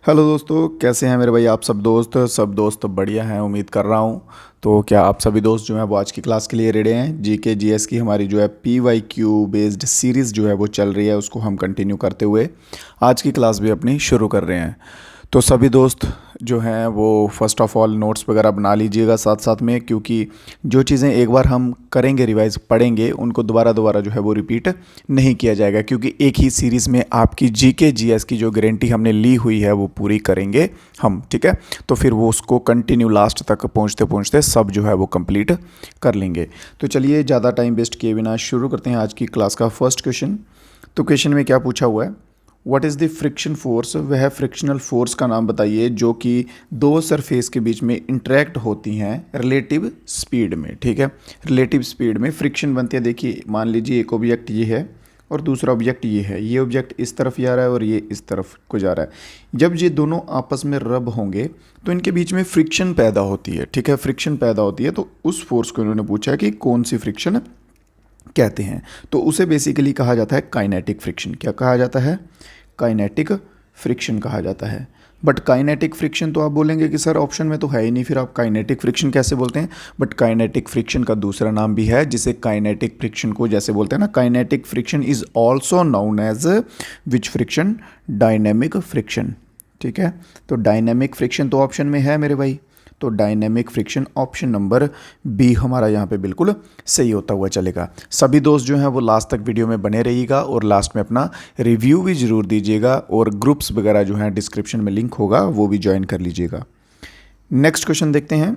Hello दोस्तों, कैसे हैं मेरे भाई? आप सब दोस्त बढ़िया हैं, उम्मीद कर रहा हूँ। तो क्या आप सभी दोस्त जो हैं वो आज की क्लास के लिए रेडी हैं? जीके जीएस की हमारी जो है पीवाईक्यू बेस्ड सीरीज़ जो है वो चल रही है, उसको हम कंटिन्यू करते हुए आज की क्लास भी अपनी शुरू कर रहे हैं। तो सभी दोस्त जो हैं वो फर्स्ट ऑफ ऑल नोट्स वगैरह बना लीजिएगा साथ साथ में, क्योंकि जो चीज़ें एक बार हम करेंगे रिवाइज पढ़ेंगे उनको दोबारा दोबारा जो है वो रिपीट नहीं किया जाएगा, क्योंकि एक ही सीरीज़ में आपकी जीके जीएस की जो गारंटी हमने ली हुई है वो पूरी करेंगे हम, ठीक है? तो फिर वो उसको कंटिन्यू लास्ट तक पहुँचते पहुँचते सब जो है वो कंप्लीट कर लेंगे। तो चलिए ज़्यादा टाइम वेस्ट किए बिना शुरू करते हैं आज की क्लास का फर्स्ट क्वेश्चन। तो क्वेश्चन में क्या पूछा हुआ है? What is the friction force? वह फ्रिक्शनल फोर्स का नाम बताइए जो कि दो सरफेस के बीच में इंटरेक्ट होती हैं रिलेटिव स्पीड में, ठीक है? रिलेटिव स्पीड में फ्रिक्शन बनती है। देखिए, मान लीजिए एक ऑब्जेक्ट ये है और दूसरा ऑब्जेक्ट ये है। ये ऑब्जेक्ट इस तरफ जा रहा है और ये इस तरफ को जा रहा है। जब ये दोनों आपस में रब होंगे तो इनके बीच में फ्रिक्शन पैदा होती है, ठीक है? फ्रिक्शन पैदा होती है, तो उस फोर्स को इन्होंने पूछा है कि कौन सी फ्रिक्शन कहते हैं। तो उसे बेसिकली कहा जाता है काइनेटिक फ्रिक्शन। क्या कहा जाता है? काइनेटिक फ्रिक्शन कहा जाता है। बट काइनेटिक फ्रिक्शन तो आप बोलेंगे कि सर ऑप्शन में तो है ही नहीं, फिर आप काइनेटिक फ्रिक्शन कैसे बोलते हैं? बट काइनेटिक फ्रिक्शन का दूसरा नाम भी है, जिसे काइनेटिक फ्रिक्शन को जैसे बोलते हैं ना, kinetic friction is also known as which friction? Dynamic friction, ठीक है? तो डायनेमिक फ्रिक्शन तो ऑप्शन में है मेरे भाई, तो dynamic friction option number B हमारा यहाँ पे बिल्कुल सही होता हुआ चलेगा। सभी दोस्त जो हैं वो लास्ट तक वीडियो में बने रहिएगा और लास्ट में अपना रिव्यू भी ज़रूर दीजिएगा, और ग्रुप्स वगैरह जो हैं डिस्क्रिप्शन में लिंक होगा वो भी ज्वाइन कर लीजिएगा। नेक्स्ट क्वेश्चन देखते हैं।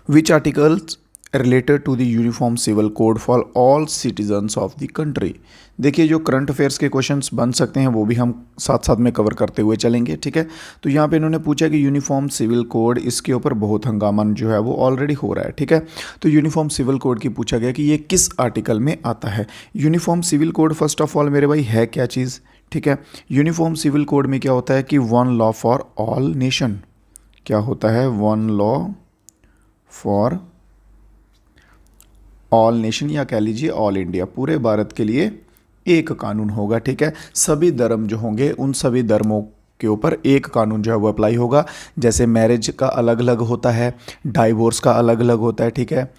Which articles related to the uniform civil code for all citizens of the country? देखिए, जो करंट अफेयर्स के क्वेश्चंस बन सकते हैं वो भी हम साथ साथ में कवर करते हुए चलेंगे, ठीक है? तो यहाँ पे इन्होंने पूछा कि यूनिफॉर्म सिविल कोड, इसके ऊपर बहुत हंगामा जो है वो ऑलरेडी हो रहा है, ठीक है? तो यूनिफॉर्म सिविल कोड की पूछा गया कि ये किस आर्टिकल में आता है। Uniform civil code first of all मेरे भाई है क्या चीज़, ठीक है? यूनिफॉर्म सिविल कोड में क्या होता है कि one law for all nation. क्या होता है? One law for all nation, या कह लीजिए ऑल इंडिया, पूरे भारत के लिए एक कानून होगा, ठीक है? सभी धर्म जो होंगे उन सभी धर्मों के ऊपर एक कानून जो है वो अप्लाई होगा। जैसे मैरिज का अलग अलग होता है, डाइवोर्स का अलग अलग होता है, ठीक है?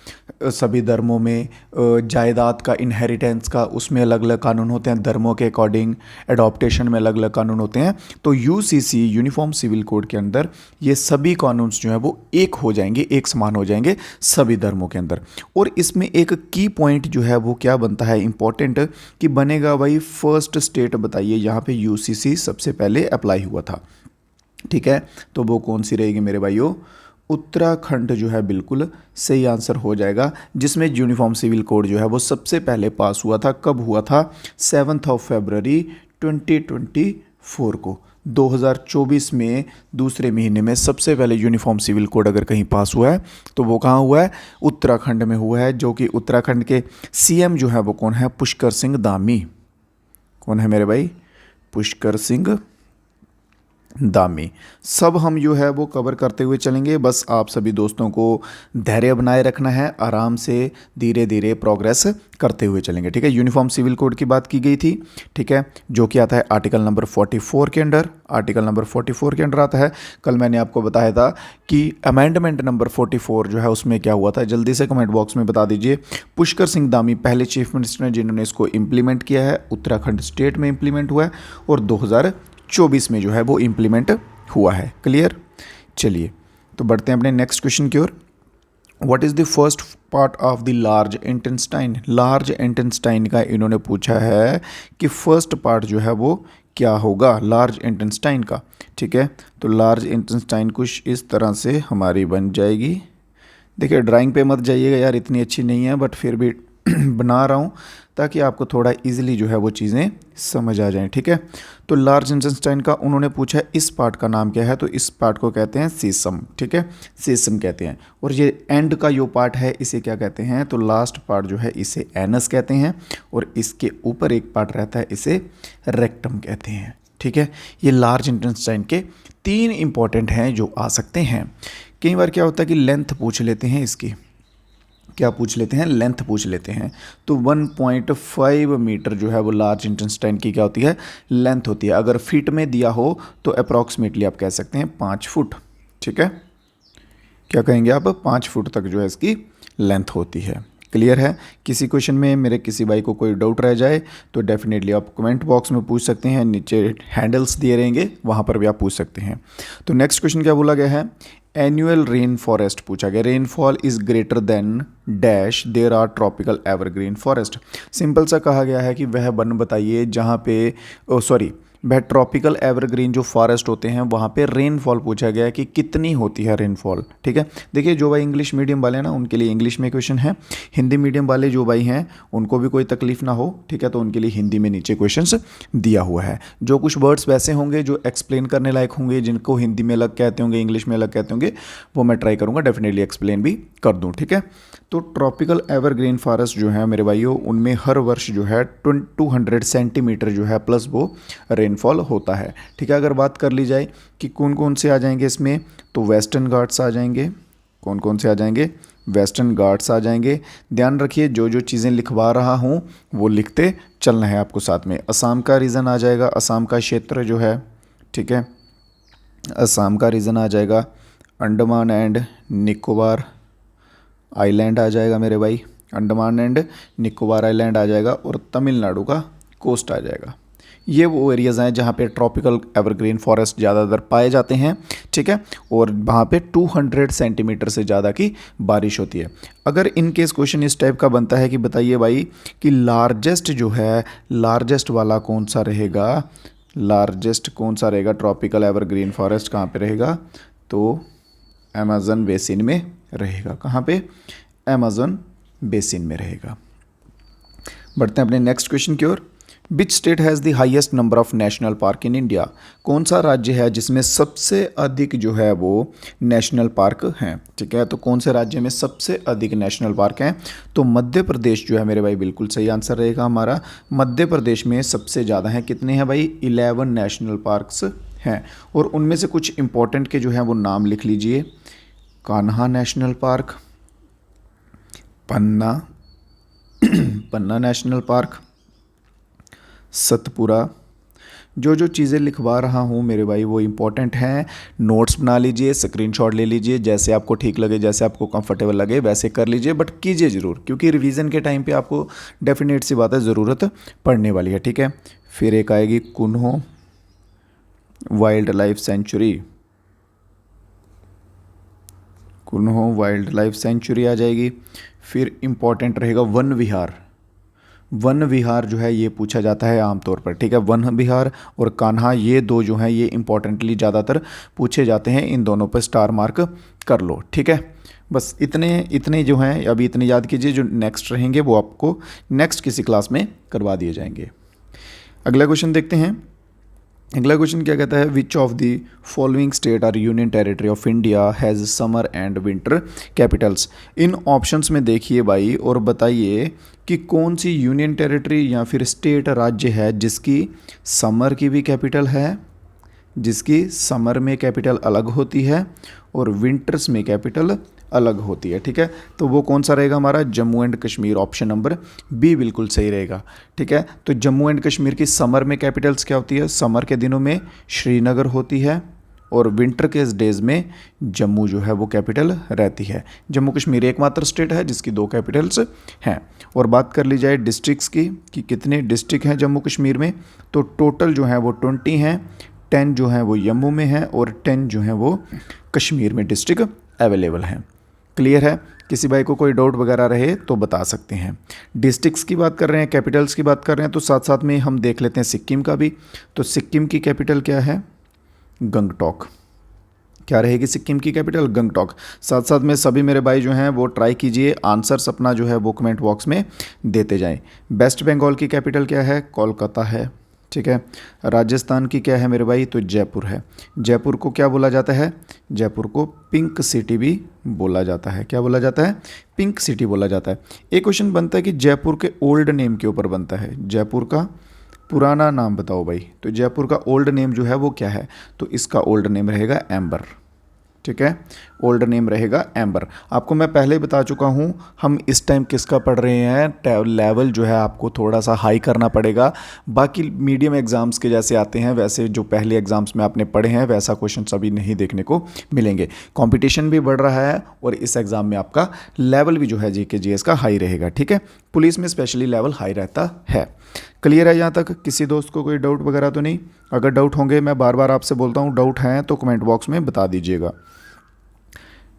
सभी धर्मों में जायदाद का, इनहेरिटेंस का, उसमें अलग अलग कानून होते हैं धर्मों के अकॉर्डिंग। एडॉप्टेशन में अलग अलग कानून होते हैं। तो यूसीसी यूनिफॉर्म सिविल कोड के अंदर ये सभी कानून जो हैं वो एक हो जाएंगे, एक समान हो जाएंगे सभी धर्मों के अंदर। और इसमें एक की पॉइंट जो है वो क्या बनता है इंपॉर्टेंट, कि बनेगा भाई फर्स्ट स्टेट बताइए यहाँ पे यूसीसी सबसे पहले अप्लाई हुआ था, ठीक है? तो वो कौन सी रहेगी मेरे भाइयों? उत्तराखंड जो है बिल्कुल सही आंसर हो जाएगा, जिसमें यूनिफॉर्म सिविल कोड जो है वो सबसे पहले पास हुआ था। कब हुआ था? 7 फरवरी 2024 को, 2024 में दूसरे महीने में सबसे पहले यूनिफॉर्म सिविल कोड अगर कहीं पास हुआ है तो वो कहाँ हुआ है? उत्तराखंड में हुआ है। जो कि उत्तराखंड के सीएम जो है वो कौन है? पुष्कर सिंह धामी। कौन है मेरे भाई? पुष्कर सिंह दामी। सब हम जो है वो कवर करते हुए चलेंगे। बस आप सभी दोस्तों को धैर्य बनाए रखना है, आराम से धीरे धीरे प्रोग्रेस करते हुए चलेंगे, ठीक है? यूनिफॉर्म सिविल कोड की बात की गई थी, ठीक है? जो कि आता है आर्टिकल नंबर 44 के अंडर। आर्टिकल नंबर 44 के अंडर आता है। कल मैंने आपको बताया था कि अमेंडमेंट नंबर 44 जो है उसमें क्या हुआ था, जल्दी से कमेंट बॉक्स में बता दीजिए। पुष्कर सिंह धामी पहले चीफ मिनिस्टर हैं जिन्होंने इसको इम्प्लीमेंट किया है। उत्तराखंड स्टेट में इम्प्लीमेंट हुआ है और 2024 में जो है वो इम्प्लीमेंट हुआ है। क्लियर? चलिए तो बढ़ते हैं अपने नेक्स्ट क्वेश्चन की ओर। What is the first part of the large intestine? Large intestine का इन्होंने पूछा है कि फर्स्ट पार्ट जो है वो क्या होगा लार्ज इंटेस्टाइन का, ठीक है? तो लार्ज इंटेस्टाइन कुछ इस तरह से हमारी बन जाएगी। देखिए, ड्राइंग पे मत जाइएगा यार, इतनी अच्छी नहीं है, बट फिर भी बना रहा हूँ ताकि आपको थोड़ा इजीली जो है वो चीज़ें समझ आ जाएं, ठीक है? तो लार्ज इंटेस्टाइन का उन्होंने पूछा है इस पार्ट का नाम क्या है, तो इस पार्ट को कहते हैं सीसम, ठीक है? सीसम कहते हैं। और ये एंड का जो पार्ट है इसे क्या कहते हैं? तो लास्ट पार्ट जो है इसे एनस कहते हैं, और इसके ऊपर एक पार्ट रहता है इसे रेक्टम कहते हैं, ठीक है? ये लार्ज इंटेस्टाइन के 3 इंपॉर्टेंट हैं जो आ सकते हैं। कई बार क्या होता है कि लेंथ पूछ लेते हैं इसकी, क्या पूछ लेते हैं, लेंथ पूछ लेते हैं। तो 1.5 मीटर जो है वो लार्ज इंटेस्टाइन की क्या होती है, लेंथ होती है। अगर फीट में दिया हो तो अप्रॉक्सीमेटली आप कह सकते हैं 5 फुट। ठीक है, क्या कहेंगे आप, 5 फुट तक जो है इसकी लेंथ होती है। क्लियर है। किसी क्वेश्चन में मेरे किसी भाई को कोई डाउट रह जाए तो डेफिनेटली आप कमेंट बॉक्स में पूछ सकते हैं, नीचे हैंडल्स दिए रहेंगे वहाँ पर भी आप पूछ सकते हैं। तो नेक्स्ट क्वेश्चन क्या बोला गया है, एनुअल रेन फॉरेस्ट पूछा गया, rainfall is greater than dash there are tropical evergreen forest. Simple सा कहा गया है कि वह वन बताइए जहाँ पे वह ट्रॉपिकल एवरग्रीन जो फॉरेस्ट होते हैं वहाँ पे रेनफॉल पूछा गया है कि कितनी होती है रेनफॉल। ठीक है, देखिए जो भाई इंग्लिश मीडियम वाले हैं ना उनके लिए इंग्लिश में क्वेश्चन है, हिंदी मीडियम वाले जो भाई हैं उनको भी कोई तकलीफ ना हो, ठीक है, तो उनके लिए हिंदी में नीचे क्वेश्चंस दिया हुआ है। जो कुछ वर्ड्स वैसे होंगे जो एक्सप्लेन करने लायक होंगे, जिनको हिंदी में अलग कहते होंगे इंग्लिश में अलग कहते होंगे, वो मैं ट्राई करूँगा डेफिनेटली एक्सप्लेन भी कर दूँ। ठीक है, तो ट्रॉपिकल एवरग्रीन फॉरेस्ट जो है मेरे भाइयों उनमें हर वर्ष जो है 200 सेंटीमीटर जो है प्लस वो रेनफॉल होता है। ठीक है, अगर बात कर ली जाए कि कौन कौन से आ जाएंगे इसमें, तो वेस्टर्न घाट्स आ जाएंगे। कौन कौन से आ जाएंगे, वेस्टर्न घाट्स आ जाएंगे। ध्यान रखिए जो जो चीज़ें लिखवा रहा हूँ वो लिखते चलना है आपको साथ में। असम का रीजन आ जाएगा, असम का क्षेत्र जो है, ठीक है, असम का रीजन आ जाएगा। अंडमान एंड निकोबार आइलैंड आ जाएगा मेरे भाई, अंडमान एंड निकोबार आइलैंड आ जाएगा, और तमिलनाडु का कोस्ट आ जाएगा। ये वो एरियाज़ हैं जहाँ पे ट्रॉपिकल एवरग्रीन फॉरेस्ट ज़्यादातर पाए जाते हैं। ठीक है, और वहाँ पे 200 सेंटीमीटर से ज़्यादा की बारिश होती है। अगर इन केस क्वेश्चन इस टाइप का बनता है कि बताइए भाई कि लार्जेस्ट जो है, लार्जेस्ट वाला कौन सा रहेगा, लार्जेस्ट कौन सा रहेगा ट्रॉपिकल एवरग्रीन फॉरेस्ट कहाँ पे रहेगा, तो अमेज़न बेसिन में रहेगा। कहाँ पे, अमेज़न बेसिन में रहेगा। बढ़ते हैं अपने नेक्स्ट क्वेश्चन की ओर। Which state has the highest number of national park in India. कौन सा राज्य है जिसमें सबसे अधिक जो है वो नेशनल पार्क हैं। ठीक है, तो कौन से राज्य में सबसे अधिक नेशनल पार्क हैं, तो मध्य प्रदेश जो है मेरे भाई बिल्कुल सही आंसर रहेगा हमारा। मध्य प्रदेश में सबसे ज़्यादा हैं, कितने हैं भाई, 11 नेशनल पार्क्स हैं। और उनमें से कुछ इंपॉर्टेंट के जो हैं वो नाम लिख लीजिए। कान्हा नेशनल पार्क, पन्ना पन्ना नेशनल पार्क, सतपुरा। जो जो चीज़ें लिखवा रहा हूँ मेरे भाई वो इंपॉर्टेंट हैं। नोट्स बना लीजिए, स्क्रीनशॉट ले लीजिए, जैसे आपको ठीक लगे, जैसे आपको कंफर्टेबल लगे वैसे कर लीजिए, बट कीजिए ज़रूर, क्योंकि रिवीजन के टाइम पे आपको डेफिनेट सी बात है ज़रूरत पड़ने वाली है। ठीक है, फिर एक आएगी Kuno wildlife sanctuary, Kuno wildlife sanctuary आ जाएगी। फिर इम्पॉर्टेंट रहेगा वन विहार, वन विहार जो है ये पूछा जाता है आमतौर पर। ठीक है, वन विहार और कान्हा ये दो जो हैं ये इंपॉर्टेंटली ज़्यादातर पूछे जाते हैं, इन दोनों पर स्टार मार्क कर लो। ठीक है, बस इतने इतने जो हैं अभी इतने याद कीजिए, जो नेक्स्ट रहेंगे वो आपको नेक्स्ट किसी क्लास में करवा दिए जाएंगे। अगला क्वेश्चन देखते हैं। अगला क्वेश्चन क्या कहता है, which of the following state or union territory of India has summer and winter capitals. इन ऑप्शंस में देखिए भाई और बताइए कि कौन सी यूनियन टेरिटरी या फिर स्टेट राज्य है जिसकी समर की भी कैपिटल है, जिसकी समर में कैपिटल अलग होती है और विंटर्स में कैपिटल अलग होती है। ठीक है, तो वो कौन सा रहेगा हमारा, Jammu and Kashmir, option number B बिल्कुल सही रहेगा। ठीक है, तो जम्मू एंड कश्मीर की समर में कैपिटल्स क्या होती है, समर के दिनों में श्रीनगर होती है और विंटर के डेज में जम्मू जो है वो कैपिटल रहती है। जम्मू कश्मीर एकमात्र स्टेट है जिसकी 2 कैपिटल्स हैं। और बात कर ली जाए डिस्ट्रिक्ट्स की कि कितने डिस्ट्रिक्ट हैं जम्मू कश्मीर में, तो टोटल जो है वो 20 हैं। 10 जो हैं वो जम्मू में हैं और 10 जो हैं वो कश्मीर में डिस्ट्रिक्ट अवेलेबल हैं। क्लियर है, किसी भाई को कोई डाउट वगैरह रहे तो बता सकते हैं। डिस्ट्रिक्ट्स की बात कर रहे हैं, कैपिटल्स की बात कर रहे हैं, तो साथ साथ में हम देख लेते हैं सिक्किम का भी। तो सिक्किम की कैपिटल क्या है, गंगटोक। क्या रहेगी सिक्किम की कैपिटल, गंगटोक। साथ साथ में सभी मेरे भाई जो हैं वो ट्राई कीजिए, आंसर्स अपना जो है वो कमेंट बॉक्स में देते जाएं। वेस्ट बंगाल की कैपिटल क्या है, कोलकाता है। ठीक है, राजस्थान की क्या है मेरे भाई, तो जयपुर है। जयपुर को क्या बोला जाता है, जयपुर को पिंक सिटी भी बोला जाता है। क्या बोला जाता है, पिंक सिटी बोला जाता है। एक क्वेश्चन बनता है कि जयपुर के ओल्ड नेम के ऊपर बनता है, जयपुर का पुराना नाम बताओ भाई। तो जयपुर का ओल्ड नेम जो है वो क्या है, तो इसका ओल्ड नेम रहेगा एम्बर। ठीक है, ओल्ड नेम रहेगा एम्बर। आपको मैं पहले ही बता चुका हूँ, हम इस टाइम किसका पढ़ रहे हैं, लेवल जो है आपको थोड़ा सा हाई करना पड़ेगा। बाकी मीडियम एग्ज़ाम्स के जैसे आते हैं वैसे जो पहले एग्ज़ाम्स में आपने पढ़े हैं वैसा क्वेश्चन अभी नहीं देखने को मिलेंगे। कंपटीशन भी बढ़ रहा है और इस एग्ज़ाम में आपका लेवल भी जो है जीके जीएस का हाई रहेगा, ठीक है। पुलिस में स्पेशली लेवल हाई रहता है। क्लियर है यहाँ तक? किसी दोस्त को कोई डाउट वगैरह तो नहीं? अगर डाउट होंगे, मैं बार बार आपसे बोलता हूँ, डाउट हैं तो कमेंट बॉक्स में बता दीजिएगा।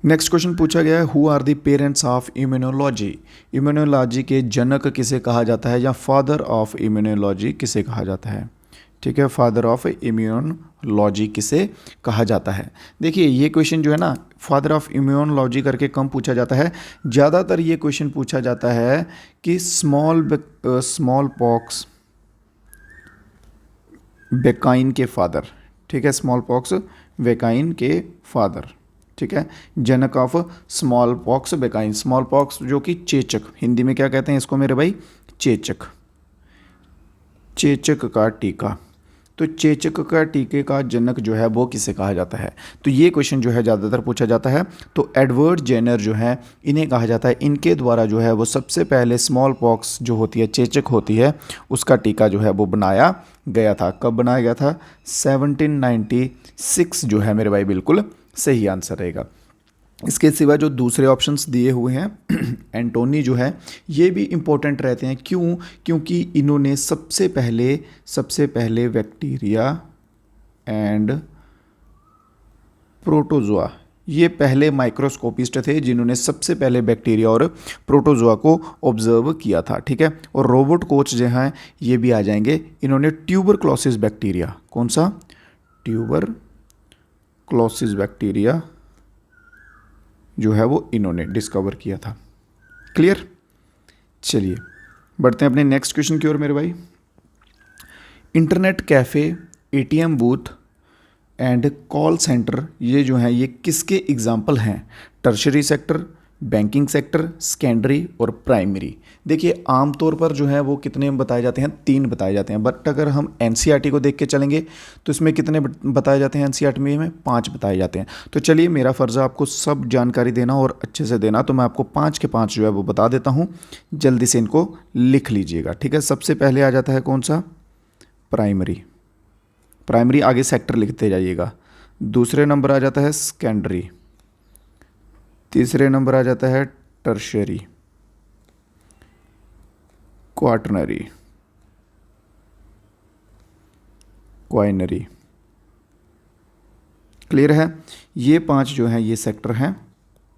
नेक्स्ट क्वेश्चन पूछा गया है, who are the parents of immunology. Immunology के जनक किसे कहा जाता है, या फादर ऑफ इम्यूनोलॉजी किसे कहा जाता है, ठीक है, फादर ऑफ इम्यूनोलॉजी किसे कहा जाता है। देखिए ये क्वेश्चन जो है ना, फादर ऑफ इम्यूनोलॉजी करके कम पूछा जाता है। ज़्यादातर ये क्वेश्चन पूछा जाता है कि स्मॉल पॉक्स बेकाइन के फादर, ठीक है, स्मॉल पॉक्स बेकाइन के फादर, ठीक है, जनक ऑफ स्मॉल पॉक्स बेकाइन। स्मॉल पॉक्स जो कि चेचक, हिंदी में क्या कहते हैं इसको मेरे भाई, चेचक, चेचक का टीका। तो चेचक का टीके का जनक जो है वो किसे कहा जाता है, तो ये क्वेश्चन जो है ज़्यादातर पूछा जाता है। तो एडवर्ड जेनर जो है इन्हें कहा जाता है, इनके द्वारा जो है वो सबसे पहले स्मॉल पॉक्स जो होती है, चेचक होती है, उसका टीका जो है वो बनाया गया था। कब बनाया गया था? 1796 जो है मेरे भाई बिल्कुल सही आंसर रहेगा। इसके सिवा जो दूसरे ऑप्शंस दिए हुए हैं एंटोनी जो है ये भी इम्पोर्टेंट रहते हैं। क्यों? क्योंकि इन्होंने सबसे पहले बैक्टीरिया एंड प्रोटोजोआ, ये पहले माइक्रोस्कोपिस्ट थे जिन्होंने सबसे पहले बैक्टीरिया और प्रोटोजोआ को ऑब्जर्व किया था, ठीक है। और रोबोट कोच जो हैं ये भी आ जाएंगे, इन्होंने ट्यूबरक्लोसिस बैक्टीरिया, कौन सा, ट्यूबरक्लोसिस बैक्टीरिया जो है वो इन्होंने डिस्कवर किया था। क्लियर? चलिए बढ़ते हैं अपने नेक्स्ट क्वेश्चन की ओर मेरे भाई। Internet cafe, ATM booth and call centre, ये जो हैं ये किसके एग्जाम्पल हैं? Tertiary sector, banking sector, secondary और प्राइमरी। देखिए आमतौर पर जो है वो कितने बताए जाते हैं, 3 बताए जाते हैं। बट अगर हम एनसीईआरटी को देख के चलेंगे तो इसमें कितने बताए जाते हैं, एनसीईआरटी में 5 बताए जाते हैं। तो चलिए मेरा फ़र्ज़ है आपको सब जानकारी देना और अच्छे से देना, तो मैं आपको 5 के 5 जो है वो बता देता हूँ, जल्दी से इनको लिख लीजिएगा, ठीक है। सबसे पहले आ जाता है कौन सा, प्राइमरी, प्राइमरी आगे सेक्टर लिखते जाइएगा। दूसरे नंबर आ जाता है सेकेंडरी, तीसरे नंबर आ जाता है टर्शियरी, क्वाटरनरी, क्वाइनरी। क्लियर है? ये 5 जो हैं ये सेक्टर हैं।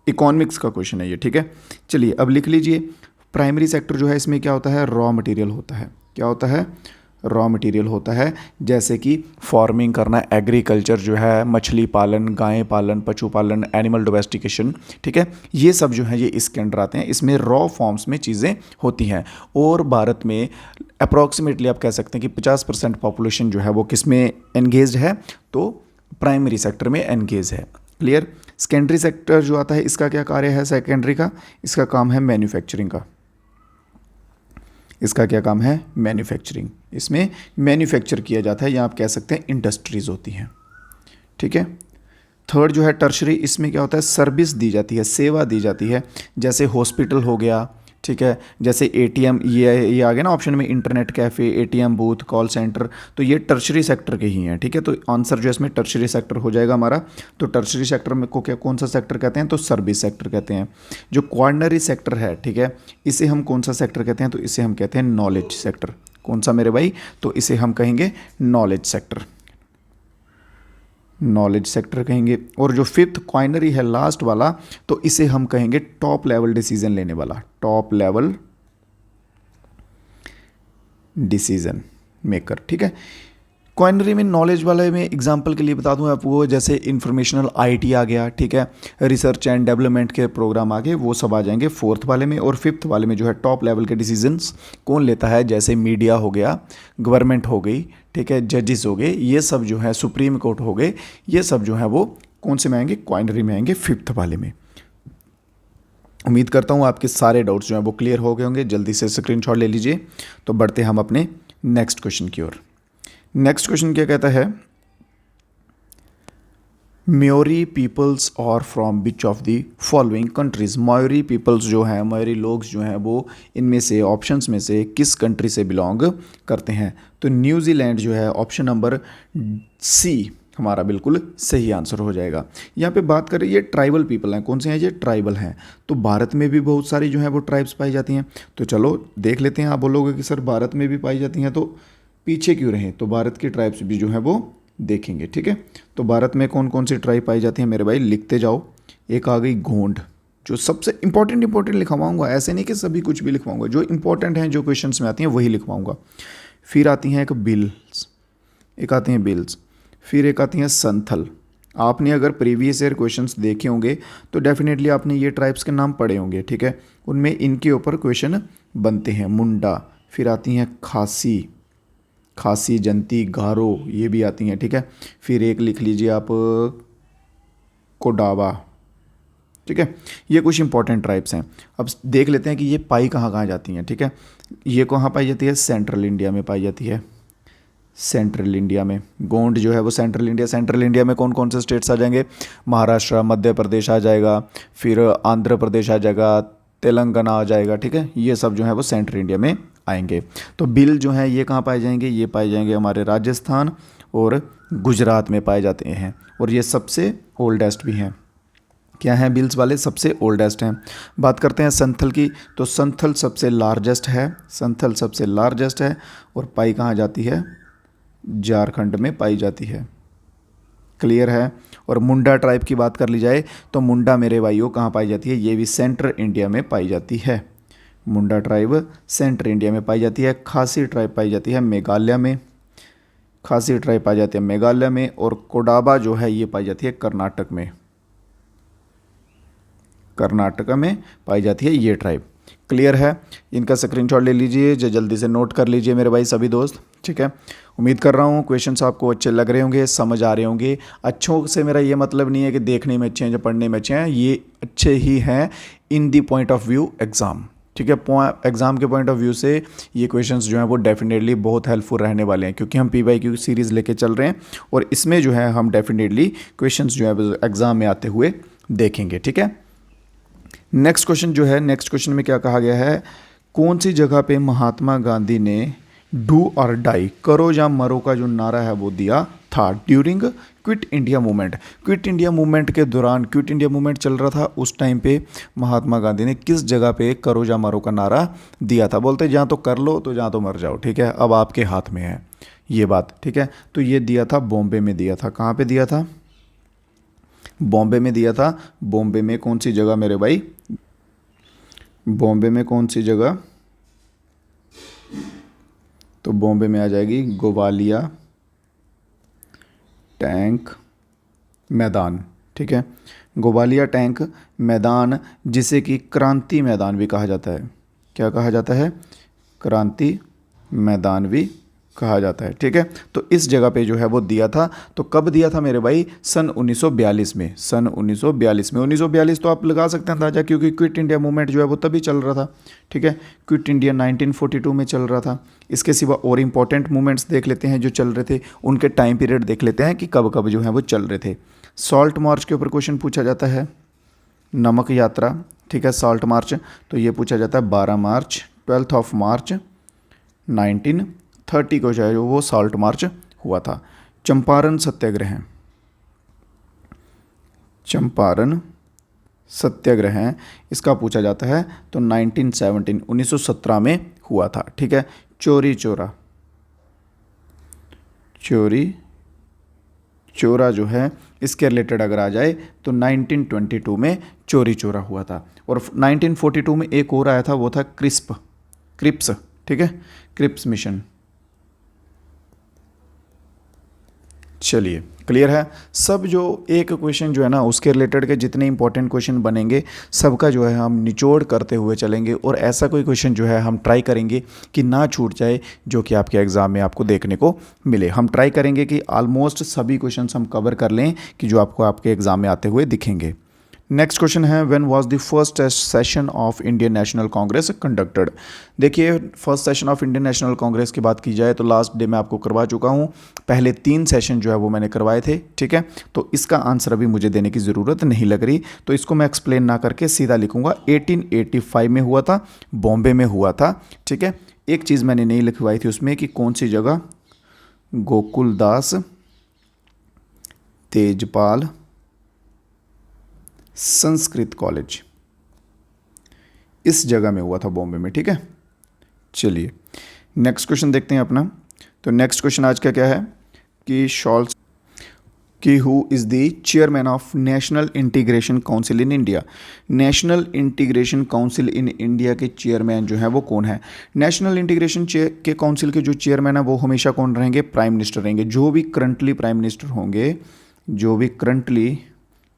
इकोनॉमिक्स का क्वेश्चन है ये, ठीक है। चलिए अब लिख लीजिए, प्राइमरी सेक्टर जो है इसमें क्या होता है, रॉ मटेरियल होता है। क्या होता है? रॉ मटेरियल होता है, जैसे कि फार्मिंग करना, एग्रीकल्चर जो है, मछली पालन, गाय पालन, पशुपालन, एनिमल डोमेस्टिकेशन, ठीक है, ये सब जो है ये इसके अंडर आते हैं। इसमें रॉ फॉर्म्स में चीज़ें होती हैं। और भारत में अप्रॉक्सीमेटली आप कह सकते हैं कि 50% पॉपुलेशन जो है वो किस में एंगेज्ड है, तो प्राइमरी सेक्टर में एंगेज है। क्लियर? सेकेंडरी सेक्टर जो आता है इसका क्या कार्य है, सेकेंडरी का, इसका काम है मैन्युफैक्चरिंग का। इसका क्या काम है, मैन्युफैक्चरिंग। इसमें मैन्युफैक्चर किया जाता है, या आप कह सकते हैं इंडस्ट्रीज़ होती हैं, ठीक है। थर्ड जो है टर्शरी, इसमें क्या होता है, सर्विस दी जाती है, सेवा दी जाती है, जैसे हॉस्पिटल हो गया, ठीक है, जैसे एटीएम, ये आ गया ना ऑप्शन में, internet cafe, ATM booth, call centre, तो ये टर्शरी सेक्टर के ही हैं, ठीक है। तो आंसर जो है इसमें टर्शरी सेक्टर हो जाएगा हमारा। तो टर्शरी सेक्टर में को क्या, कौन सा सेक्टर कहते हैं, तो सर्विस सेक्टर कहते हैं। जो क्वार्नरी सेक्टर है, ठीक है, इसे हम कौन सा सेक्टर कहते हैं, तो इसे हम कहते हैं नॉलेज सेक्टर। कौन सा मेरे भाई, तो इसे हम कहेंगे नॉलेज सेक्टर, नॉलेज सेक्टर कहेंगे। और जो फिफ्थ क्वाइनरी है लास्ट वाला, तो इसे हम कहेंगे टॉप लेवल डिसीजन लेने वाला, टॉप लेवल डिसीजन मेकर, ठीक है। क्वाइनरी में नॉलेज वाले में एग्जांपल के लिए बता दूं आपको, जैसे इंफॉर्मेशनल आईटी आ गया, ठीक है, रिसर्च एंड डेवलपमेंट के प्रोग्राम आ गए, वो सब आ जाएंगे 4th वाले में। और 5th वाले में जो है टॉप लेवल के डिसीजंस कौन लेता है, जैसे मीडिया हो गया, गवर्नमेंट हो गई, ठीक है, जजेस हो गए, ये सब जो है, सुप्रीम कोर्ट हो गए, ये सब जो है वो कौन से में आएंगे, क्वाइनरी में आएंगे 5th वाले में। उम्मीद करता हूँ आपके सारे डाउट्स जो हैं वो क्लियर हो गए होंगे। जल्दी से स्क्रीनशॉट ले लीजिए। तो बढ़ते हम अपने नेक्स्ट क्वेश्चन की ओर। नेक्स्ट क्वेश्चन क्या कहता है, Maori peoples are from which of the following countries. Maori peoples जो हैं, म्योरी लोग जो हैं, वो इनमें से ऑप्शंस में से किस कंट्री से बिलोंग करते हैं? तो न्यूजीलैंड जो है ऑप्शन नंबर सी हमारा बिल्कुल सही आंसर हो जाएगा। यहाँ पे बात करें, ये ट्राइबल पीपल हैं। कौन से हैं? ये ट्राइबल हैं। तो भारत में भी बहुत सारी जो है वो ट्राइब्स पाई जाती हैं। तो चलो देख लेते हैं। आप बोलोगे कि सर भारत में भी पाई जाती हैं, तो पीछे क्यों रहें? तो भारत की ट्राइब्स भी जो है वो देखेंगे, ठीक है। तो भारत में कौन कौन सी ट्राइब पाई जाती है मेरे भाई, लिखते जाओ। एक आ गई गोंड, जो सबसे इंपॉर्टेंट लिखवाऊंगा, ऐसे नहीं कि सभी कुछ भी लिखवाऊंगा, जो इंपॉर्टेंट हैं, जो क्वेश्चंस में आती हैं वही लिखवाऊंगा। फिर आती हैं एक आती हैं बिल्स, फिर एक आती हैं संथल। आपने अगर प्रीवियस ईयर क्वेश्चंस देखे होंगे तो डेफिनेटली आपने ये ट्राइब्स के नाम पढ़े होंगे, ठीक है। उनमें इनके ऊपर क्वेश्चन बनते हैं। मुंडा, फिर आती हैं खासी, जंती, गारो, ये भी आती हैं, ठीक है। फिर एक लिख लीजिए आप कोडावा, ठीक है। ये कुछ इंपॉर्टेंट ट्राइब्स हैं। अब देख लेते हैं कि ये पाई कहाँ कहाँ जाती हैं, ठीक है। ये कहाँ पाई जाती है? सेंट्रल इंडिया में पाई जाती है। सेंट्रल इंडिया में गोंड जो है वो सेंट्रल इंडिया में कौन कौन से स्टेट्स आ जाएंगे? महाराष्ट्र, मध्य प्रदेश आ जाएगा, फिर आंध्र प्रदेश आ जाएगा, तेलंगाना आ जाएगा, ठीक है। ये सब जो है वो सेंट्रल इंडिया में आएंगे। तो बिल जो है ये कहाँ पाए जाएंगे? ये पाए जाएंगे हमारे राजस्थान और गुजरात में पाए जाते हैं, और ये सबसे ओल्डेस्ट भी हैं। क्या हैं बिल्स वाले? सबसे ओल्डेस्ट हैं। बात करते हैं संथल की, तो संथल सबसे लार्जेस्ट है, और पाई कहाँ जाती है? झारखंड में पाई जाती है। क्लियर है। और मुंडा ट्राइब की बात कर ली जाए तो मुंडा मेरे भाइयों कहाँ पाई जाती है? ये भी सेंट्रल इंडिया में पाई जाती है। मुंडा ट्राइब सेंट्रल इंडिया में पाई जाती है। खासी ट्राइब पाई जाती है मेघालय में, और कोडाबा जो है ये पाई जाती है कर्नाटक में पाई जाती है ये ट्राइब। क्लियर है। इनका स्क्रीनशॉट ले लीजिए, जल्दी से नोट कर लीजिए मेरे भाई सभी दोस्त, ठीक है। उम्मीद कर रहा हूँ क्वेश्चंस आपको अच्छे लग रहे होंगे, समझ आ रहे होंगे। अच्छों से मेरा ये मतलब नहीं है कि देखने में अच्छे हैं या पढ़ने में अच्छे हैं, ये अच्छे ही हैं in the point of view exam, ठीक है। एग्ज़ाम के पॉइंट ऑफ व्यू से ये क्वेश्चंस जो हैं वो डेफिनेटली बहुत हेल्पफुल रहने वाले हैं, क्योंकि हम PYQ सीरीज़ लेके चल रहे हैं, और इसमें जो है हम डेफिनेटली क्वेश्चंस जो है एग्ज़ाम में आते हुए देखेंगे, ठीक है। नेक्स्ट क्वेश्चन में क्या कहा गया है? कौन सी जगह पे महात्मा गांधी ने डू और डाई, करो या मरो का जो नारा है वो दिया था ड्यूरिंग क्विट इंडिया मूवमेंट के दौरान, क्विट इंडिया मूवमेंट चल रहा था उस टाइम पे महात्मा गांधी ने किस जगह पे करो या मरो का नारा दिया था? बोलते जहाँ तो कर लो तो जहाँ तो मर जाओ, ठीक है। अब आपके हाथ में है ये बात, ठीक है। तो ये दिया था बॉम्बे में दिया था। कहाँ पे दिया था? बॉम्बे में दिया था। बॉम्बे में कौन सी जगह मेरे भाई? बॉम्बे में कौन सी जगह? तो बॉम्बे में आ जाएगी गोवालिया टैंक मैदान, ठीक है। गोवालिया टैंक मैदान, जिसे कि क्रांति मैदान भी कहा जाता है। क्या कहा जाता है? क्रांति मैदान भी कहा जाता है, ठीक है। तो इस जगह पे जो है वो दिया था। तो कब दिया था मेरे भाई? सन 1942 में। 1942 तो आप लगा सकते हैं अंदाजा, क्योंकि क्विट इंडिया मूवमेंट जो है वो तभी चल रहा था, ठीक है। क्विट इंडिया 1942 में चल रहा था। इसके सिवा और इम्पोर्टेंट मूवमेंट्स देख लेते हैं जो चल रहे थे, उनके टाइम पीरियड देख लेते हैं कि कब कब जो है वो चल रहे थे। सॉल्ट मार्च के ऊपर क्वेश्चन पूछा जाता है, नमक यात्रा, ठीक है। सॉल्ट मार्च तो ये पूछा जाता है 12 मार्च, 12 मार्च 1930 को जो है वो सॉल्ट मार्च हुआ था। चंपारण सत्याग्रह इसका पूछा जाता है तो 1917 में हुआ था, ठीक है। चोरी चोरा जो है इसके रिलेटेड अगर आ जाए तो 1922 में चोरी चोरा हुआ था। और 1942 में एक और आया था, वो था क्रिप्स, ठीक है, क्रिप्स मिशन। चलिए क्लियर है। सब जो एक क्वेश्चन जो है ना उसके रिलेटेड के जितने इंपॉर्टेंट क्वेश्चन बनेंगे सबका जो है हम निचोड़ करते हुए चलेंगे, और ऐसा कोई क्वेश्चन जो है हम ट्राई करेंगे कि ना छूट जाए जो कि आपके एग्ज़ाम में आपको देखने को मिले। हम ट्राई करेंगे कि ऑलमोस्ट सभी क्वेश्चन हम कवर कर लें कि जो आपको आपके एग्ज़ाम में आते हुए दिखेंगे, नेक्स्ट क्वेश्चन है when was the first session of Indian National Congress conducted. देखिए first session of Indian National Congress की बात की जाए तो लास्ट डे मैं आपको करवा चुका हूँ, पहले 3 सेशन जो है वो मैंने करवाए थे, ठीक है। तो इसका आंसर अभी मुझे देने की ज़रूरत नहीं लग रही, तो इसको मैं एक्सप्लेन ना करके सीधा लिखूंगा 1885 में हुआ था, बॉम्बे में हुआ था, ठीक है। एक चीज़ मैंने नहीं लिखवाई थी उसमें कि कौन सी जगह, गोकुलदास तेजपाल संस्कृत कॉलेज, इस जगह में हुआ था बॉम्बे में, ठीक है। चलिए नेक्स्ट क्वेश्चन देखते हैं अपना। तो नेक्स्ट क्वेश्चन आज का क्या है कि शॉल्स कि who is the chairman of national Integration council in India. National Integration council in India के चेयरमैन जो है वो कौन है। नेशनल इंटीग्रेशन के काउंसिल के जो चेयरमैन है वो हमेशा कौन रहेंगे, प्राइम मिनिस्टर रहेंगे। जो भी करंटली प्राइम मिनिस्टर होंगे, जो भी करंटली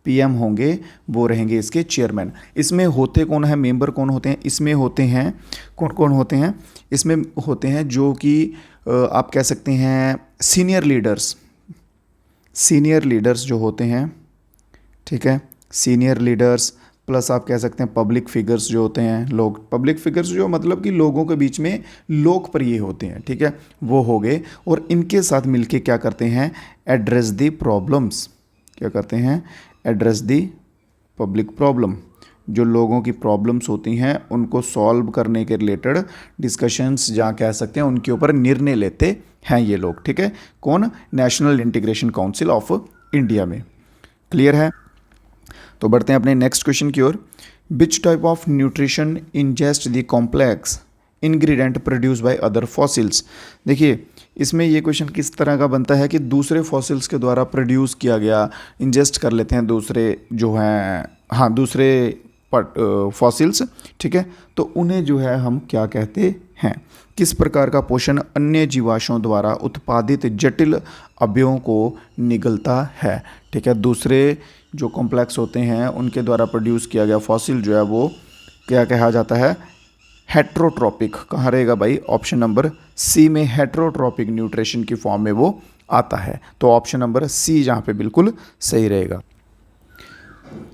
पीएम होंगे वो रहेंगे इसके चेयरमैन। इसमें होते कौन है, मेंबर कौन होते हैं, इसमें होते हैं कौन कौन होते हैं, इसमें होते हैं जो कि आप कह सकते हैं सीनियर लीडर्स जो होते हैं, ठीक है। सीनियर लीडर्स प्लस आप कह सकते हैं पब्लिक फिगर्स जो होते हैं, लोग पब्लिक फिगर्स जो मतलब कि लोगों के बीच में लोकप्रिय होते हैं, ठीक है, वो हो गए। और इनके साथ मिलके क्या करते हैं, एड्रेस दी प्रॉब्लम्स, क्या करते हैं, एड्रेस दी पब्लिक प्रॉब्लम। जो लोगों की प्रॉब्लम्स होती हैं उनको सॉल्व करने के रिलेटेड डिस्कशंस जहाँ कह सकते हैं उनके ऊपर निर्णय लेते हैं ये लोग, ठीक है। कौन, नेशनल इंटीग्रेशन काउंसिल ऑफ इंडिया में। क्लियर है। तो बढ़ते हैं अपने नेक्स्ट क्वेश्चन की ओर। Which type of nutrition ingest the complex ingredient produce by other fossils. देखिए इसमें ये क्वेश्चन किस तरह का बनता है कि दूसरे फॉसिल्स के द्वारा प्रोड्यूस किया गया, इंजेस्ट कर लेते हैं दूसरे जो हैं, हाँ दूसरे फॉसिल्स, ठीक है। तो उन्हें जो है हम क्या कहते हैं, किस प्रकार का पोषण अन्य जीवाश्मों द्वारा उत्पादित जटिल अवयवों को निगलता है, ठीक है। दूसरे जो कॉम्प्लेक्स होते हैं उनके द्वारा प्रोड्यूस किया गया फॉसिल जो है वो क्या कहा जाता है, हेट्रोट्रॉपिक। कहाँ रहेगा भाई, ऑप्शन नंबर सी में हेट्रोट्रॉपिक न्यूट्रिशन की फॉर्म में वो आता है। तो ऑप्शन नंबर सी जहाँ पे बिल्कुल सही रहेगा।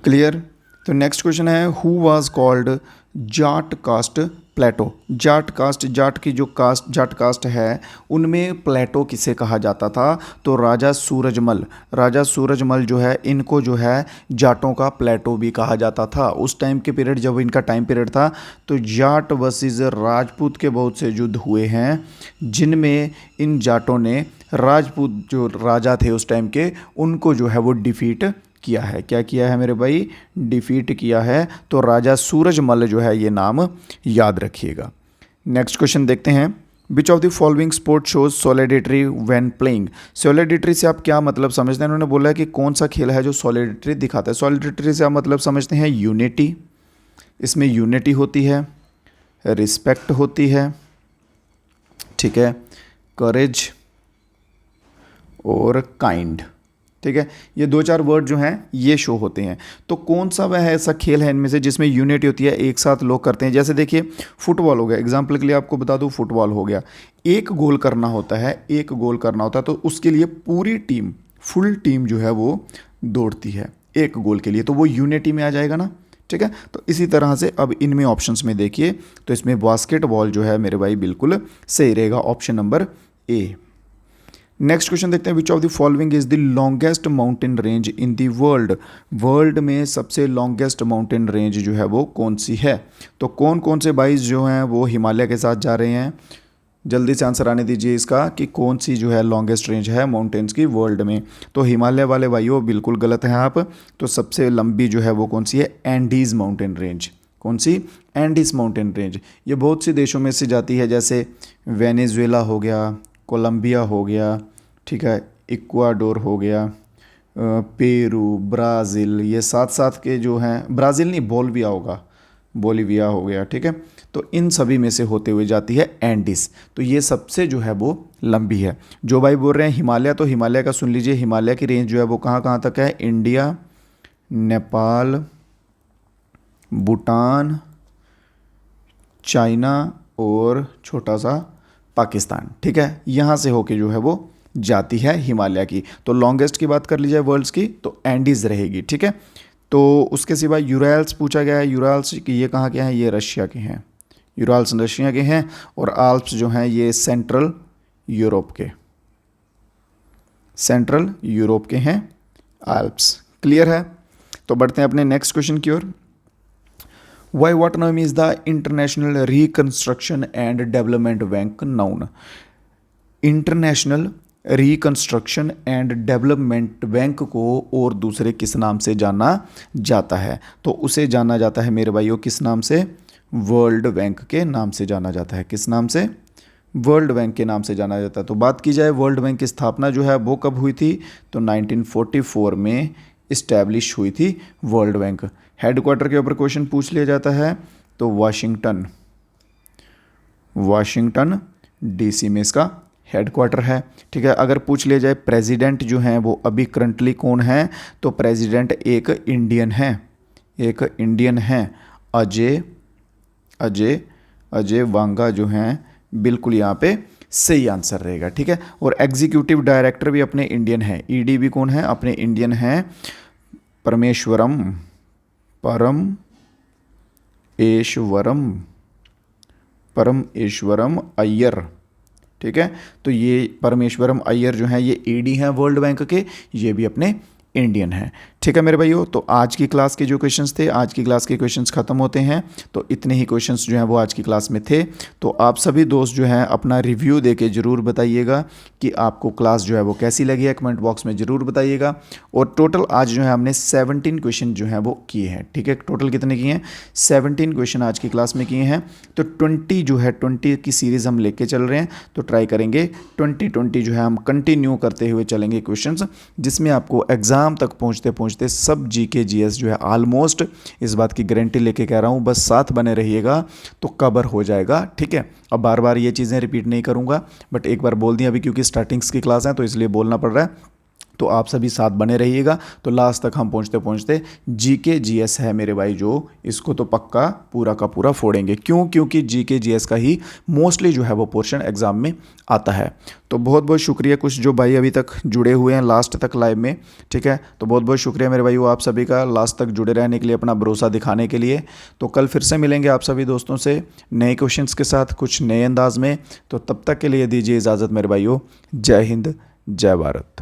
क्लियर। तो नेक्स्ट क्वेश्चन है who was called Jat caste Plato. Jat की जो कास्ट, जाट कास्ट है उनमें प्लेटो किसे कहा जाता था, तो राजा सूरजमल जो है इनको जो है जाटों का प्लेटो भी कहा जाता था। उस टाइम के पीरियड जब इनका टाइम पीरियड था तो जाट वर्सेस राजपूत के बहुत से युद्ध हुए हैं जिनमें इन जाटों ने राजपूत जो राजा थे उस टाइम के उनको जो है वो डिफीट किया है। क्या किया है मेरे भाई, डिफीट किया है। तो राजा सूरजमल जो है ये नाम याद रखिएगा। नेक्स्ट क्वेश्चन देखते हैं। विच of the following sport shows सॉलिडेटरी when playing. सॉलिडेटरी से आप क्या मतलब समझते हैं, उन्होंने बोला है कि कौन सा खेल है जो सॉलिडेटरी दिखाता है। सॉलिडेटरी से आप मतलब समझते हैं यूनिटी, इसमें यूनिटी होती है, रिस्पेक्ट होती है, ठीक है, करेज और काइंड, ठीक है। ये 2-4 वर्ड जो हैं ये शो होते हैं। तो कौन सा वह ऐसा खेल है इनमें से जिसमें यूनिटी होती है, एक साथ लोग करते हैं। जैसे देखिए फुटबॉल हो गया, एग्जांपल के लिए आपको बता दूं, फुटबॉल हो गया, एक गोल करना होता है, तो उसके लिए पूरी टीम, फुल टीम जो है वो दौड़ती है एक गोल के लिए, तो वो यूनिटी में आ जाएगा ना, ठीक है। तो इसी तरह से अब इनमें ऑप्शंस में देखिए तो इसमें बास्केटबॉल जो है मेरे भाई बिल्कुल सही रहेगा, option number A. Next question देखते हैं। विच of the following is the longest mountain range in the world. World में सबसे लॉन्गेस्ट माउंटेन रेंज जो है वो कौन सी है। तो कौन कौन से बाइस जो हैं वो हिमालय के साथ जा रहे हैं, जल्दी से आंसर आने दीजिए इसका कि कौन सी जो है लॉन्गेस्ट रेंज है माउंटेन्स की वर्ल्ड में। तो हिमालय वाले भाइयों बिल्कुल गलत हैं आप। तो सबसे लंबी जो है वो कौन सी है, एंडीज़ माउंटेन रेंज। कौन सी, एंडीज़ माउंटेन रेंज। ये बहुत से देशों में से जाती है, जैसे वेनेजुएला हो गया, कोलंबिया हो गया, ठीक है, इक्वाडोर हो गया, पेरू, ब्राज़ील, ये साथ के जो हैं, ब्राज़ील नहीं बोलिविया हो गया, ठीक है। तो इन सभी में से होते हुए जाती है एंडीज। तो ये सबसे जो है वो लंबी है। जो भाई बोल रहे हैं हिमालय, तो हिमालय का सुन लीजिए, हिमालय की रेंज जो है वो कहाँ कहाँ तक है, इंडिया, नेपाल, भूटान, चाइना और छोटा सा पाकिस्तान, ठीक है। यहाँ से होके जो है वो जाती है हिमालय की। तो लॉन्गेस्ट की बात कर लीजिए वर्ल्ड्स की तो एंडीज रहेगी, ठीक है। तो उसके सिवा यूरल्स पूछा गया है, यूरल्स कि ये कहाँ के हैं, ये रशिया के हैं, यूरल्स रशिया के हैं। और आल्प्स जो हैं ये सेंट्रल यूरोप के, सेंट्रल यूरोप के हैं आल्प्स। क्लियर है। तो बढ़ते हैं अपने नेक्स्ट क्वेश्चन की ओर। Why what name is the international reconstruction and development bank known. International reconstruction and development bank को और दूसरे किस नाम से जाना जाता है, तो उसे जाना जाता है मेरे भाइयों किस नाम से, वर्ल्ड बैंक के नाम से जाना जाता है। किस नाम से, वर्ल्ड बैंक के नाम से जाना जाता है। तो बात की जाए वर्ल्ड बैंक की स्थापना जो है वो कब हुई थी, तो 1944 में इस्टेब्लिश हुई थी वर्ल्ड बैंक। हेडक्वार्टर के ऊपर क्वेश्चन पूछ लिया जाता है तो वाशिंगटन, वाशिंगटन डीसी में इसका हेडक्वार्टर है। ठीक है। अगर पूछ लिया जाए प्रेसिडेंट जो हैं वो अभी करंटली कौन है, तो प्रेसिडेंट एक इंडियन है, एक इंडियन है, अजय अजय अजय वांगा जो हैं, बिल्कुल यहाँ पे सही आंसर रहेगा। ठीक है। और एग्जीक्यूटिव डायरेक्टर भी अपने इंडियन है, ईडी भी कौन है, अपने इंडियन है, परमेश्वरम, परमेश्वरम अय्यर। ठीक है। तो ये परमेश्वरम अय्यर जो हैं ये ईडी हैं वर्ल्ड बैंक के, ये भी अपने इंडियन है। ठीक है मेरे भाइयों। तो आज की क्लास के जो क्वेश्चंस थे, आज की क्लास के क्वेश्चंस खत्म होते हैं। तो इतने ही क्वेश्चंस जो हैं वो आज की क्लास में थे। तो आप सभी दोस्त जो हैं अपना रिव्यू देके ज़रूर बताइएगा कि आपको क्लास जो है वो कैसी लगी है, कमेंट बॉक्स में ज़रूर बताइएगा। और टोटल आज जो है हमने 17 क्वेश्चन जो हैं वो किए हैं। ठीक है। टोटल कितने किए हैं, 17 क्वेश्चन आज की क्लास में किए हैं। तो 20 जो है 20 की सीरीज़ हम लेके चल रहे हैं, तो ट्राई करेंगे 20 जो है हम कंटिन्यू करते हुए चलेंगे क्वेश्चंस, जिसमें आपको एग्ज़ाम तक पहुँचते पहुँचते सब जीके जीएस जो है ऑलमोस्ट, इस बात की गारंटी लेके कह रहा हूँ, बस साथ बने रहिएगा तो कवर हो जाएगा। ठीक है। अब बार बार ये चीज़ें रिपीट नहीं करूँगा, बट एक बार बोल दिया अभी, क्योंकि स्टार्टिंग्स की क्लास है तो इसलिए बोलना पड़ रहा है। तो आप सभी साथ बने रहिएगा, तो लास्ट तक हम पहुंचते पहुंचते जीके जीएस है मेरे भाई जो, इसको तो पक्का पूरा का पूरा फोड़ेंगे। क्यों, क्योंकि जीके जीएस का ही मोस्टली जो है वो पोर्शन एग्जाम में आता है। तो बहुत बहुत शुक्रिया कुछ जो भाई अभी तक जुड़े हुए हैं लास्ट तक लाइव में। ठीक है। तो बहुत बहुत शुक्रिया मेरे भाई आप सभी का लास्ट तक जुड़े रहने के लिए, अपना भरोसा दिखाने के लिए। तो कल फिर से मिलेंगे आप सभी दोस्तों से नए क्वेश्चंस के साथ, कुछ नए अंदाज में। तो तब तक के लिए दीजिए इजाज़त मेरे भाइयों। जय हिंद, जय भारत।